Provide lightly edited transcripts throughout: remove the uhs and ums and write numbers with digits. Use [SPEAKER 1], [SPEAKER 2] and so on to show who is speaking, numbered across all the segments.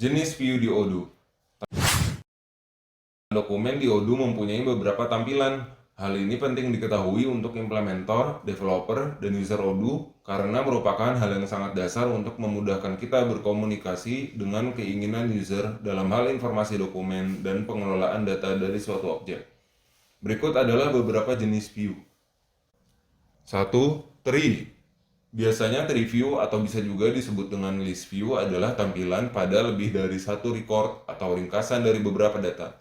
[SPEAKER 1] Jenis view di Odoo. Dokumen di Odoo mempunyai beberapa tampilan. Hal ini penting diketahui untuk implementer, developer, dan user Odoo karena merupakan hal yang sangat dasar untuk memudahkan kita berkomunikasi dengan keinginan user dalam hal informasi dokumen dan pengelolaan data dari suatu objek. Berikut adalah beberapa jenis view. 1. Tree. Biasanya tree view atau bisa juga disebut dengan list view adalah tampilan pada lebih dari satu record atau ringkasan dari beberapa data.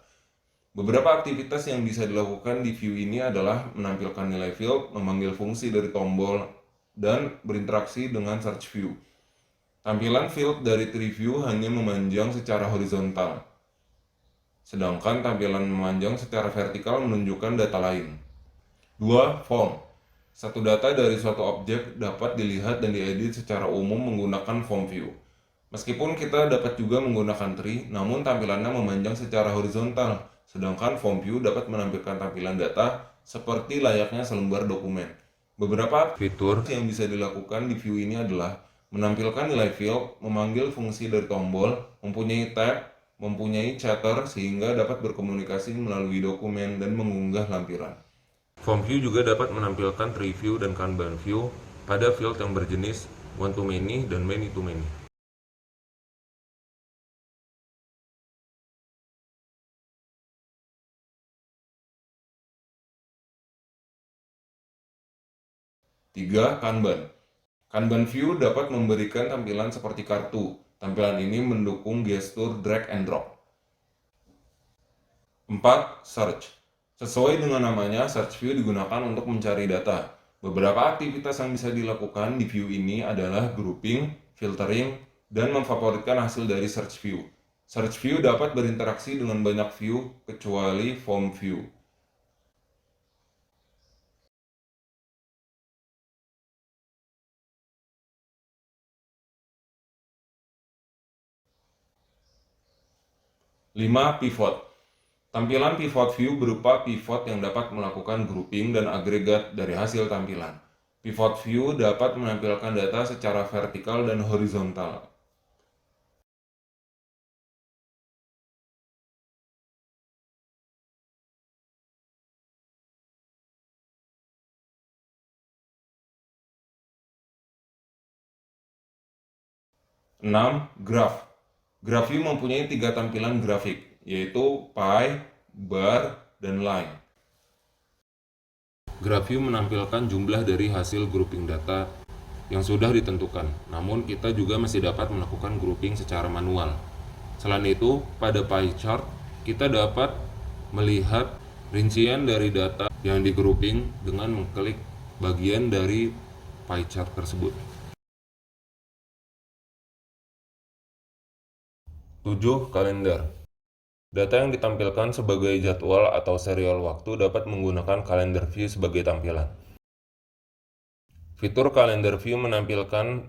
[SPEAKER 1] Beberapa aktivitas yang bisa dilakukan di view ini adalah menampilkan nilai field, memanggil fungsi dari tombol, dan berinteraksi dengan search view. Tampilan field dari tree view hanya memanjang secara horizontal, sedangkan tampilan memanjang secara vertikal menunjukkan data lain. 2. Form. Satu data dari suatu objek dapat dilihat dan diedit secara umum menggunakan form view. Meskipun kita dapat juga menggunakan tree, namun tampilannya memanjang secara horizontal, sedangkan form view dapat menampilkan tampilan data seperti layaknya selembar dokumen. Beberapa fitur yang bisa dilakukan di view ini adalah menampilkan nilai field, memanggil fungsi dari tombol, mempunyai tab, mempunyai chatter sehingga dapat berkomunikasi melalui dokumen dan mengunggah lampiran. Form view juga dapat menampilkan tree view dan kanban view pada field yang berjenis one to many dan many to many. Tiga, Kanban. Kanban view dapat memberikan tampilan seperti kartu. Tampilan ini mendukung gestur drag and drop. 4. Search. Sesuai dengan namanya, search view digunakan untuk mencari data. Beberapa aktivitas yang bisa dilakukan di view ini adalah grouping, filtering, dan memfavoritkan hasil dari search view. Search view dapat berinteraksi dengan banyak view kecuali form view. 5. Pivot. Tampilan pivot view berupa pivot yang dapat melakukan grouping dan agregat dari hasil tampilan. Pivot view dapat menampilkan data secara vertikal dan horizontal. 6. Graph. Graph view mempunyai 3 tampilan grafik, yaitu pie, bar, dan line. Graph view menampilkan jumlah dari hasil grouping data yang sudah ditentukan, namun kita juga masih dapat melakukan grouping secara manual. Selain itu, pada pie chart, kita dapat melihat rincian dari data yang di-grouping dengan mengklik bagian dari pie chart tersebut. 7. Kalender. Data yang ditampilkan sebagai jadwal atau serial waktu dapat menggunakan kalender view sebagai tampilan. Fitur kalender view menampilkan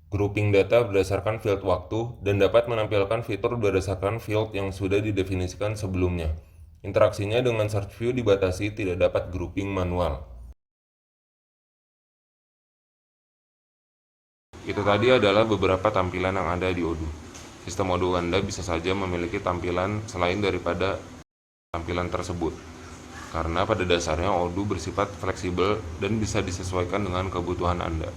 [SPEAKER 1] grouping data berdasarkan field waktu dan dapat menampilkan fitur berdasarkan field yang sudah didefinisikan sebelumnya. Interaksinya dengan search view dibatasi, tidak dapat grouping manual. Itu tadi adalah beberapa tampilan yang ada di Odoo. Sistem Odoo Anda bisa saja memiliki tampilan selain daripada tampilan tersebut, karena pada dasarnya Odoo bersifat fleksibel dan bisa disesuaikan dengan kebutuhan Anda.